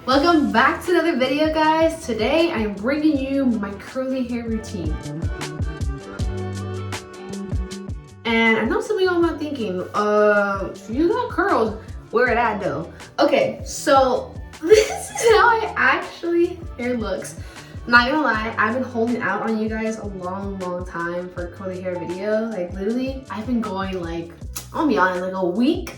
Welcome back to another video, guys. Today I am bringing you my curly hair routine. And I know some of y'all might be thinking, you got curls, where it at though? Okay, so this is how hair looks. Not gonna lie, I've been holding out on you guys a long time for a curly hair video. Like literally, I've been going like, I'll be honest, like a week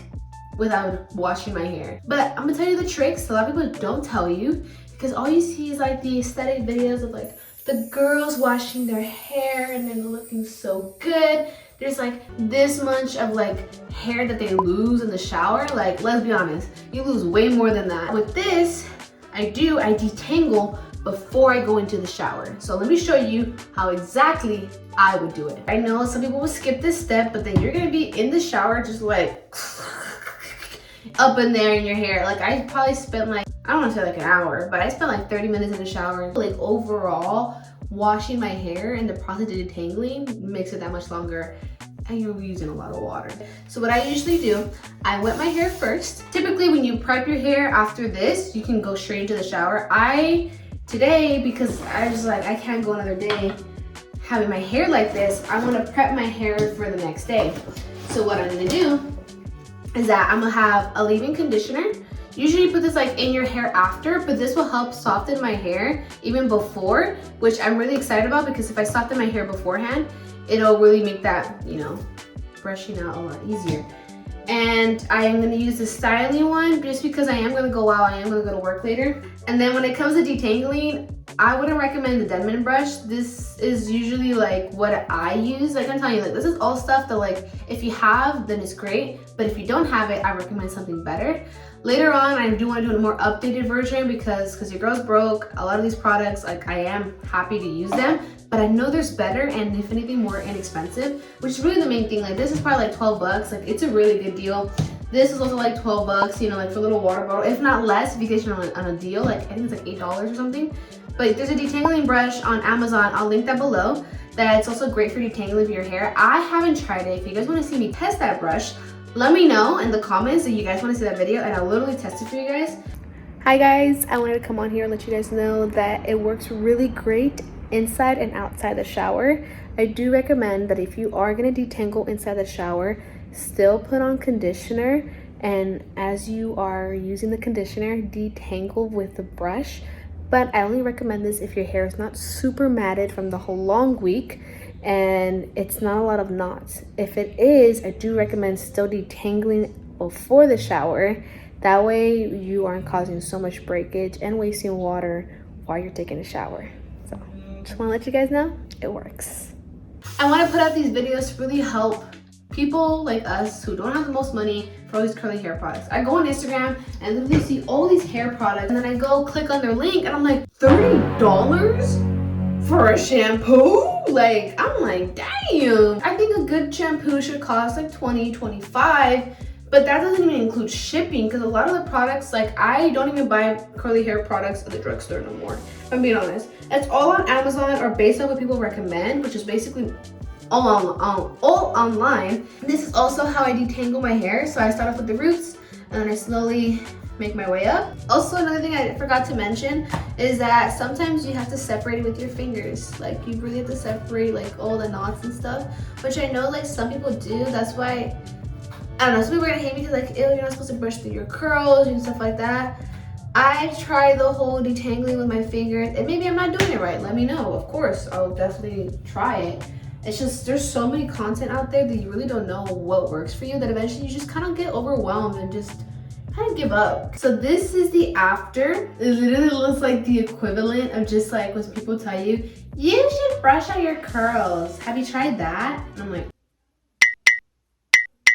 without washing my hair. But I'm gonna tell you the tricks a lot of people don't tell you, because all you see is like the aesthetic videos of like the girls washing their hair and then looking so good. There's like this much of like hair that they lose in the shower. Like, let's be honest, you lose way more than that. With this, I detangle before I go into the shower. So let me show you how exactly I would do it. I know some people will skip this step, but then you're gonna be in the shower just like up in there in your hair. Like I probably spent like, I don't want to say like an hour, but I spent like 30 minutes in the shower. Like overall, washing my hair and the process of detangling makes it that much longer, and you're using a lot of water. So what I usually do, I wet my hair first. Typically when you prep your hair after this, you can go straight into the shower. Today, because I was like, I can't go another day having my hair like this, I want to prep my hair for the next day. So what I'm gonna do is that I'm gonna have a leave-in conditioner. Usually you put this like in your hair after, but this will help soften my hair even before, which I'm really excited about, because if I soften my hair beforehand, it'll really make that, you know, brushing out a lot easier. And I am gonna use the styling one just because I am gonna go out, I am gonna go to work later. And then when it comes to detangling, I wouldn't recommend the Denman brush. This is usually like what I use. Like I'm telling you, like this is all stuff that like, if you have, then it's great. But if you don't have it, I recommend something better. Later on, I do want to do a more updated version because your girl's broke. A lot of these products, like I am happy to use them, but I know there's better and if anything more inexpensive, which is really the main thing. Like this is probably like 12 bucks. Like it's a really good deal. This is also like 12 bucks, you know, like for a little water bottle, if not less, if you get on a deal. Like I think it's like $8 or something. But there's a detangling brush on Amazon. I'll link that below. That's also great for detangling of your hair. I haven't tried it. If you guys want to see me test that brush, let me know in the comments that you guys want to see that video, and I'll literally test it for you guys. Hi guys, I wanted to come on here and let you guys know that it works really great inside and outside the shower. I do recommend that if you are going to detangle inside the shower, still put on conditioner, and as you are using the conditioner, detangle with the brush. But I only recommend this if your hair is not super matted from the whole long week and it's not a lot of knots. If it is, I do recommend still detangling before the shower. That way you aren't causing so much breakage and wasting water while you're taking a shower. So just want to let you guys know it works. I want to put out these videos to really help people like us who don't have the most money for all these curly hair products. I go on Instagram and literally see all these hair products, and then I go click on their link and I'm like, $30 for a shampoo? Like, I'm like, damn. I think a good shampoo should cost like $20, $25, but that doesn't even include shipping, because a lot of the products, like I don't even buy curly hair products at the drugstore no more, if I'm being honest. It's all on Amazon or based on what people recommend, which is basically all online. This is also how I detangle my hair. So I start off with the roots and then I slowly make my way up. Also, another thing I forgot to mention is that sometimes you have to separate it with your fingers. Like you really have to separate like all the knots and stuff, which I know like some people do. That's why, I don't know, some people are gonna hate me because like, ew, you're not supposed to brush through your curls and stuff like that. I try the whole detangling with my fingers, and maybe I'm not doing it right. Let me know. Of course, I'll definitely try it. It's just, there's so many content out there that you really don't know what works for you, that eventually you just kind of get overwhelmed and just kind of give up. So this is the after. It literally looks like the equivalent of just like when people tell you, you should brush out your curls. Have you tried that? And I'm like,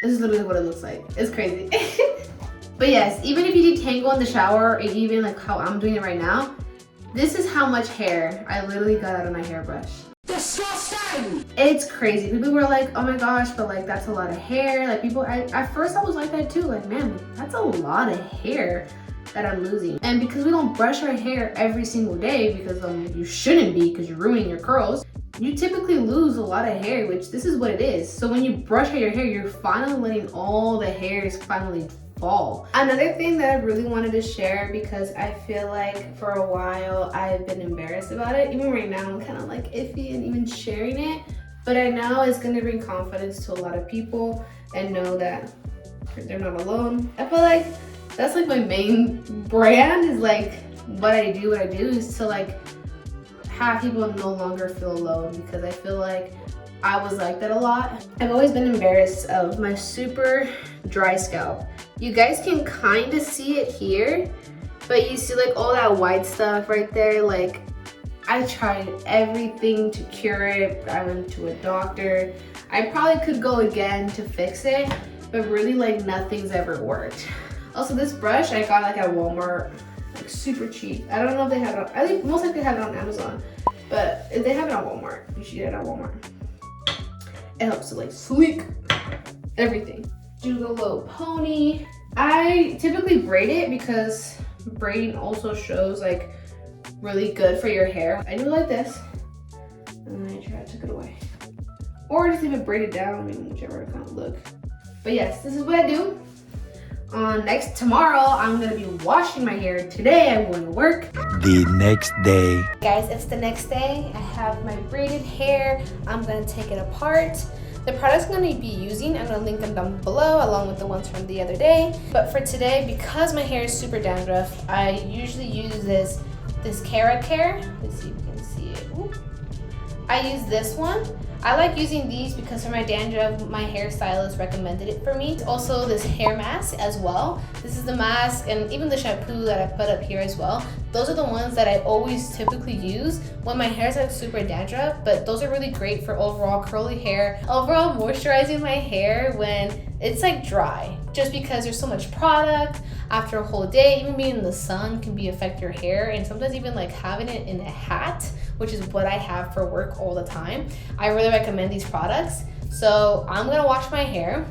this is literally what it looks like. It's crazy. But yes, even if you detangle in the shower, or even like how I'm doing it right now, this is how much hair I literally got out of my hairbrush. Disgusting! It's crazy. People were like, oh my gosh, but like that's a lot of hair. Like people, at first I was like that too. Like, man, that's a lot of hair that I'm losing. And because we don't brush our hair every single day, because you shouldn't be, because you're ruining your curls, you typically lose a lot of hair, which this is what it is. So when you brush out your hair, you're finally letting all the hairs finally fall. Another thing that I really wanted to share, because I feel like for a while I've been embarrassed about it. Even right now I'm kind of like iffy and even sharing it, but I know it's going to bring confidence to a lot of people and know that they're not alone. I feel like that's like my main brand, is like what I do is to like have people no longer feel alone, because I feel like I was like that a lot. I've always been embarrassed of my super dry scalp. You guys can kind of see it here, but you see like all that white stuff right there. Like, I tried everything to cure it. I went to a doctor. I probably could go again to fix it, but really like nothing's ever worked. Also, this brush I got like at Walmart, like super cheap. I don't know if they have it on, I think most likely they have it on Amazon, but if they have it on Walmart, you should get it on Walmart. It helps to like sleek everything. Do the low pony. I typically braid it because braiding also shows like really good for your hair. I do it like this, and then I try to tuck it away. Or just leave it braided down, I mean, whichever kind of look. But yes, this is what I do. Tomorrow, I'm gonna be washing my hair. Today, I'm going to work. The next day. Guys, it's the next day. I have my braided hair. I'm gonna take it apart. The products I'm gonna be using, I'm gonna link them down below along with the ones from the other day. But for today, because my hair is super dandruff, I usually use this Cara Care. Let's see if you can see it. Ooh. I use this one. I like using these because for my dandruff, my hairstylist recommended it for me. Also this hair mask as well. This is the mask and even the shampoo that I put up here as well. Those are the ones that I always typically use when my hair is like super dandruff, but those are really great for overall curly hair, overall moisturizing my hair when it's like dry, just because there's so much product after a whole day. Even being in the sun can affect your hair, and sometimes even like having it in a hat, which is what I have for work all the time. I really recommend these products. So I'm gonna wash my hair,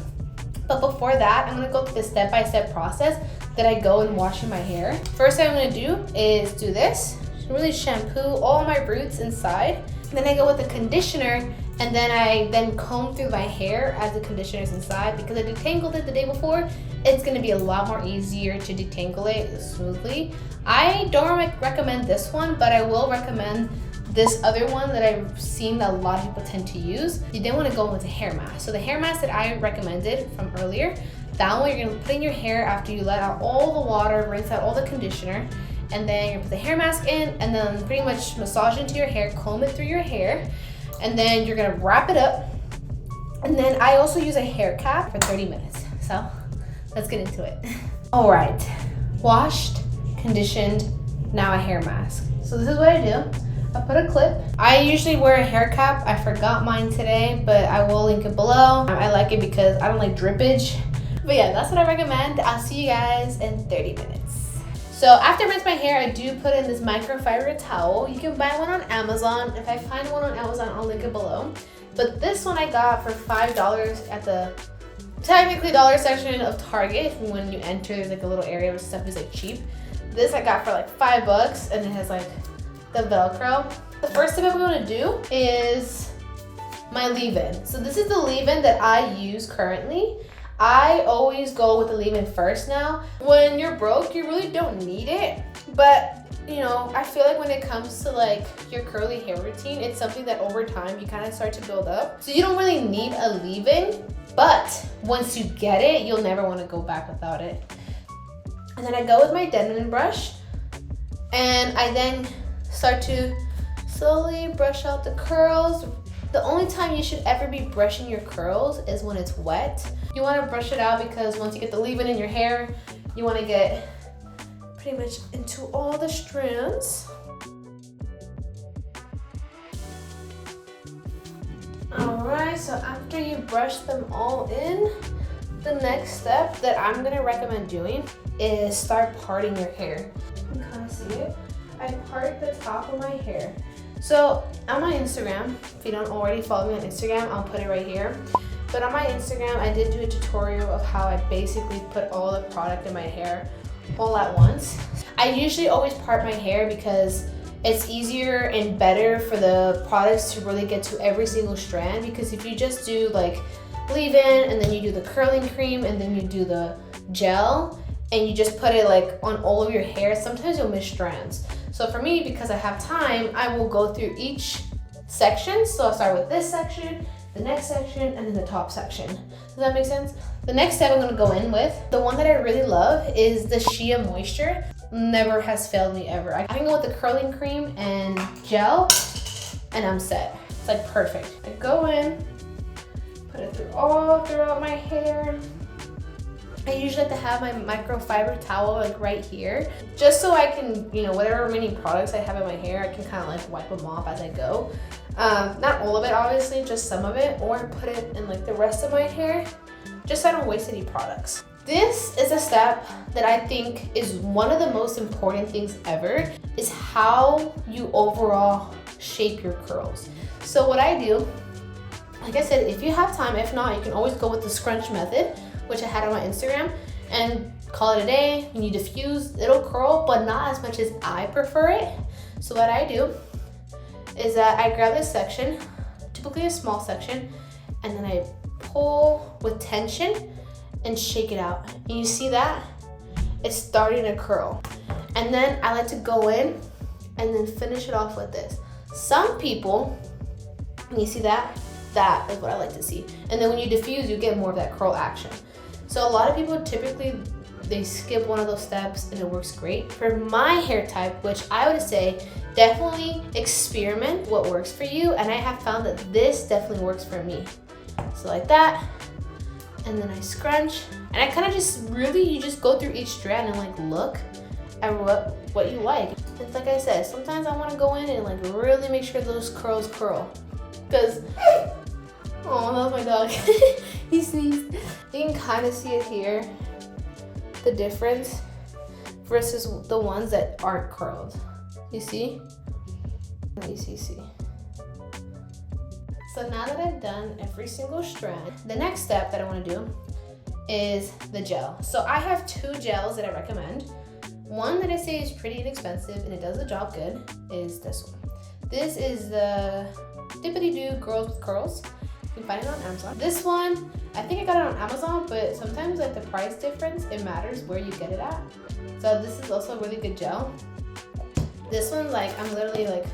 but before that, I'm gonna go through the step-by-step process that I go in washing my hair. First thing I'm gonna do is do this, really shampoo all my roots inside. Then I go with the conditioner, and then I comb through my hair as the conditioner is inside. Because I detangled it the day before, it's gonna be a lot more easier to detangle it smoothly. I don't recommend this one, but I will recommend this other one that I've seen that a lot of people tend to use. You then want to go with a hair mask. So the hair mask that I recommended from earlier, that one you're gonna put in your hair after you let out all the water, rinse out all the conditioner, and then you're gonna put the hair mask in, and then pretty much massage into your hair, comb it through your hair, and then you're gonna wrap it up. And then I also use a hair cap for 30 minutes. So let's get into it. All right, washed, conditioned, now a hair mask. So this is what I do. I put a clip. I usually wear a hair cap. I forgot mine today, but I will link it below. I like it because I don't like drippage. But yeah, that's what I recommend. I'll see you guys in 30 minutes. So after I rinse my hair, I do put in this microfiber towel. You can buy one on Amazon. If I find one on Amazon, I'll link it below. But this one I got for $5 at the technically dollar section of Target. When you enter, there's like a little area where stuff is like cheap. This I got for like $5, and it has like the Velcro. The first thing I'm gonna do is my leave-in. So this is the leave-in that I use currently. I always go with the leave-in first now. When you're broke, you really don't need it. But you know, I feel like when it comes to like your curly hair routine, it's something that over time you kind of start to build up. So you don't really need a leave-in, but once you get it, you'll never want to go back without it. And then I go with my denim brush, and I then start to slowly brush out the curls. The only time you should ever be brushing your curls is when it's wet. You want to brush it out because once you get the leave-in in your hair, you want to get pretty much into all the strands. Alright, so after you brush them all in, the next step that I'm going to recommend doing is start parting your hair. You can kind of see it. I part the top of my hair. So on my Instagram, if you don't already follow me on Instagram, I'll put it right here. But on my Instagram, I did do a tutorial of how I basically put all the product in my hair all at once. I usually always part my hair because it's easier and better for the products to really get to every single strand. Because if you just do like leave-in, and then you do the curling cream, and then you do the gel, and you just put it like on all of your hair. Sometimes you'll miss strands. So for me, because I have time, I will go through each section. So I'll start with this section, the next section, and then the top section. Does that make sense? The next step I'm gonna go in with, the one that I really love is the Shea Moisture. Never has failed me ever. I can go with the curling cream and gel, and I'm set. It's like perfect. I go in, put it all throughout my hair. I usually like to have my microfiber towel like right here, just so I can, you know, whatever many products I have in my hair, I can kind of like wipe them off as I go. Not all of it, obviously, just some of it, or put it in like the rest of my hair, just so I don't waste any products. This is a step that I think is one of the most important things ever, is how you overall shape your curls. So what I do, like I said, if you have time, if not, you can always go with the scrunch method, which I had on my Instagram, and call it a day. When you diffuse, it'll curl, but not as much as I prefer it. So what I do is that I grab this section, typically a small section, and then I pull with tension and shake it out. And you see that? It's starting to curl. And then I like to go in and then finish it off with this. Some people, and you see that? That is what I like to see. And then when you diffuse, you get more of that curl action. So a lot of people typically, they skip one of those steps and it works great. For my hair type, which I would say definitely experiment what works for you. And I have found that this definitely works for me. So like that, and then I scrunch. And I kind of just really, you just go through each strand and like look at what you like. It's like I said, sometimes I want to go in and like really make sure those curls curl. Because, oh, that was my dog. He sneezed. You can kind of see it here, the difference versus the ones that aren't curled. You see? You see. So now that I've done every single strand, the next step that I want to do is the gel. So I have 2 gels that I recommend. One that I say is pretty inexpensive and it does the job good is this one. This is the Dippity Doo Girls with Curls. You can find it on Amazon. This one, I think I got it on Amazon, but sometimes like the price difference, it matters where you get it at. So this is also a really good gel. This one, like, I'm literally like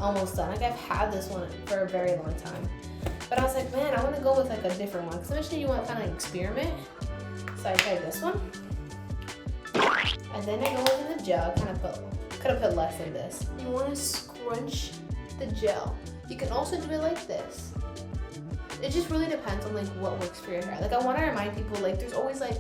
almost done. Like I've had this one for a very long time. But I was like, man, I want to go with like a different one. Because eventually you want to kind of experiment. So I tried this one. And then I go into the gel. Could have put less than this. You want to scrunch the gel. You can also do it like this. It just really depends on like what works for your hair. Like I want to remind people, like there's always like,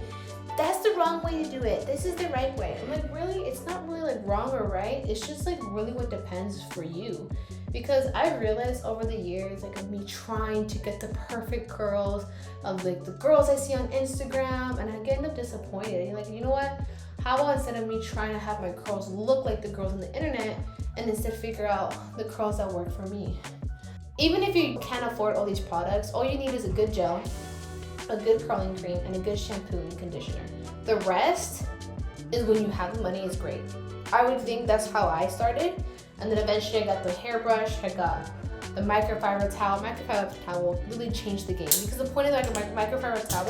that's the wrong way to do it. This is the right way. I'm like, really? It's not really like wrong or right. It's just like really what depends for you. Because I realized over the years, like of me trying to get the perfect curls of like the girls I see on Instagram, and I end up disappointed. And like, you know what? How about instead of me trying to have my curls look like the girls on the internet, and instead figure out the curls that work for me? Even if you can't afford all these products, all you need is a good gel, a good curling cream, and a good shampoo and conditioner. The rest is when you have the money, is great. I would think that's how I started. And then eventually I got the hairbrush, I got the microfiber towel. Microfiber towel really changed the game, because the point of like a microfiber towel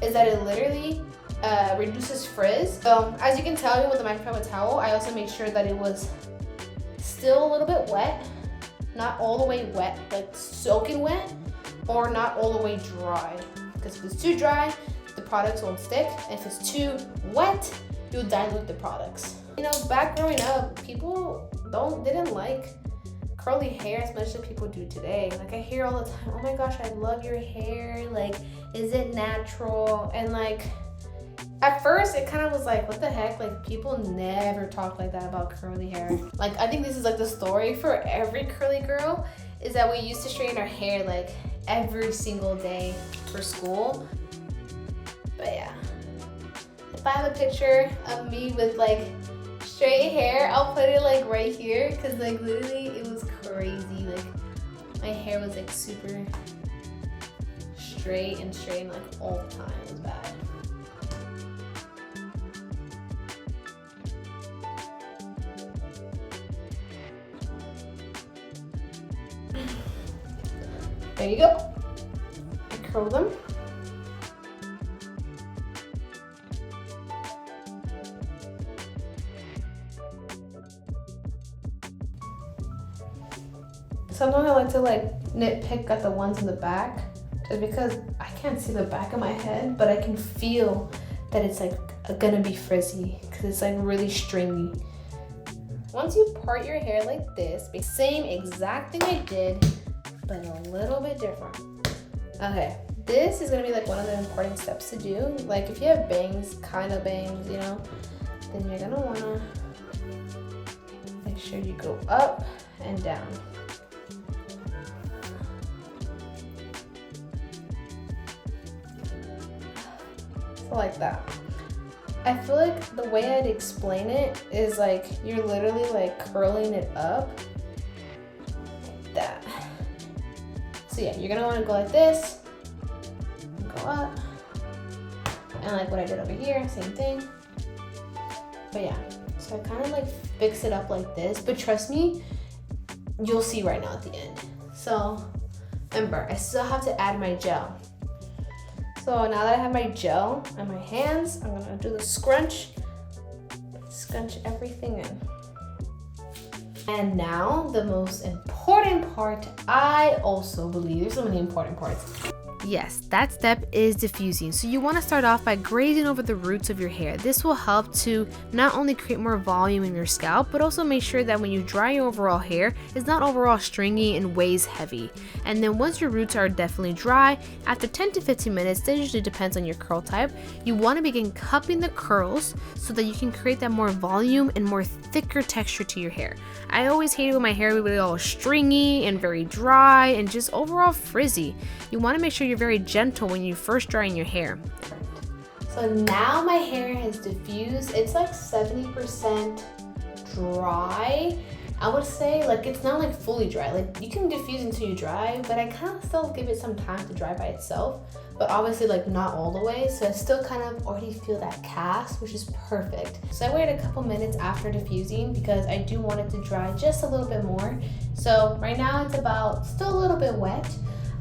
is that it literally reduces frizz. So as you can tell with the microfiber towel, I also made sure that it was still a little bit wet, not all the way wet, like soaking wet, or not all the way dry. Because if it's too dry, the products won't stick. And if it's too wet, you'll dilute the products. You know, back growing up, people didn't like curly hair as much as people do today. Like I hear all the time, oh my gosh, I love your hair. Like, is it natural? And like, at first it kind of was like, what the heck? Like people never talk like that about curly hair. Like I think this is like the story for every curly girl, is that we used to straighten our hair like every single day for school. But yeah, if I have a picture of me with like straight hair, I'll put it like right here, because like literally it was crazy. Like my hair was like super straight like all the time. It was bad. There you go. I curl them. Sometimes I like to nitpick at the ones in the back, just because I can't see the back of my head, but I can feel that it's gonna be frizzy because it's really stringy. Once you part your hair like this, same exact thing I did, but a little bit different. Okay, this is gonna be one of the important steps to do. If you have bangs, kind of bangs, then you're gonna wanna make sure you go up and down. So like that. I feel like the way I'd explain it is you're literally curling it up like that. So yeah, you're gonna wanna go like this, go up, and what I did over here, same thing. But yeah, so I kind of fix it up like this, but trust me, you'll see right now at the end. So remember, I still have to add my gel. So now that I have my gel on my hands, I'm gonna do the scrunch everything in. And now the most important part, I also believe, there's so many important parts. Yes, that step is diffusing. So you want to start off by grazing over the roots of your hair. This will help to not only create more volume in your scalp, but also make sure that when you dry your overall hair, it's not overall stringy and weighs heavy. And then once your roots are definitely dry, after 10 to 15 minutes, that usually depends on your curl type, you want to begin cupping the curls so that you can create that more volume and more thicker texture to your hair. I always hated when my hair would be all stringy and very dry and just overall frizzy. You want to make sure you're very gentle when you first drying your hair. So now my hair has diffused. It's 70% dry. I would say it's not fully dry. You can diffuse until you dry, but I kind of still give it some time to dry by itself. But obviously not all the way. So I still kind of already feel that cast, which is perfect. So I waited a couple minutes after diffusing because I do want it to dry just a little bit more. So right now it's still a little bit wet.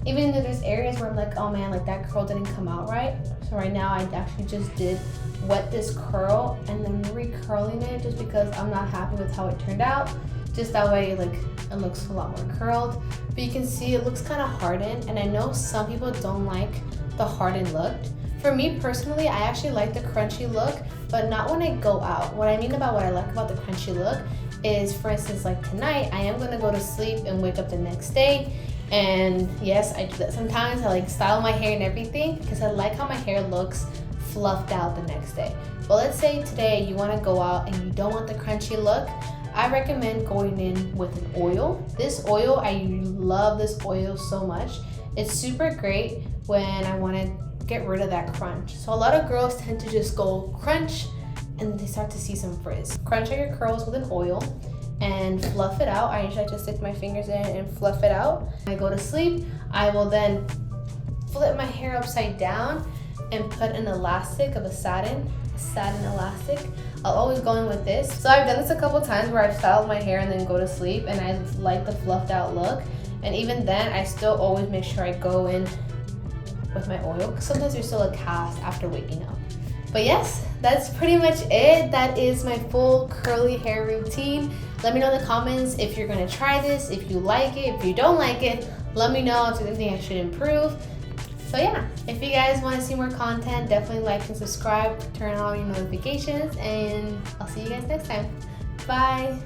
Even though there's areas where I'm oh man, that curl didn't come out right. So right now I actually just did wet this curl and then recurling it just because I'm not happy with how it turned out. Just that way it looks a lot more curled. But you can see it looks kind of hardened, and I know some people don't like the hardened look. For me personally, I actually like the crunchy look, but not when I go out. What I mean about what I like about the crunchy look is, for instance, tonight, I am gonna go to sleep and wake up the next day. And yes, I do that sometimes. I style my hair and everything because I like how my hair looks fluffed out the next day. But let's say today you want to go out and you don't want the crunchy look. I recommend going in with an oil. This oil, I love this oil so much. It's super great when I want to get rid of that crunch. So a lot of girls tend to just go crunch and they start to see some frizz. Crunch out your curls with an oil and fluff it out. I usually just stick my fingers in and fluff it out. When I go to sleep, I will then flip my hair upside down and put an elastic of a satin elastic. I'll always go in with this. So I've done this a couple times where I've styled my hair and then go to sleep, and I like the fluffed out look. And even then, I still always make sure I go in with my oil because sometimes there's still a cast after waking up. But yes, that's pretty much it. That is my full curly hair routine. Let me know in the comments if you're gonna try this, if you like it, if you don't like it. Let me know if there's anything I should improve. So yeah, if you guys want to see more content, definitely like and subscribe, turn on all your notifications, and I'll see you guys next time. Bye.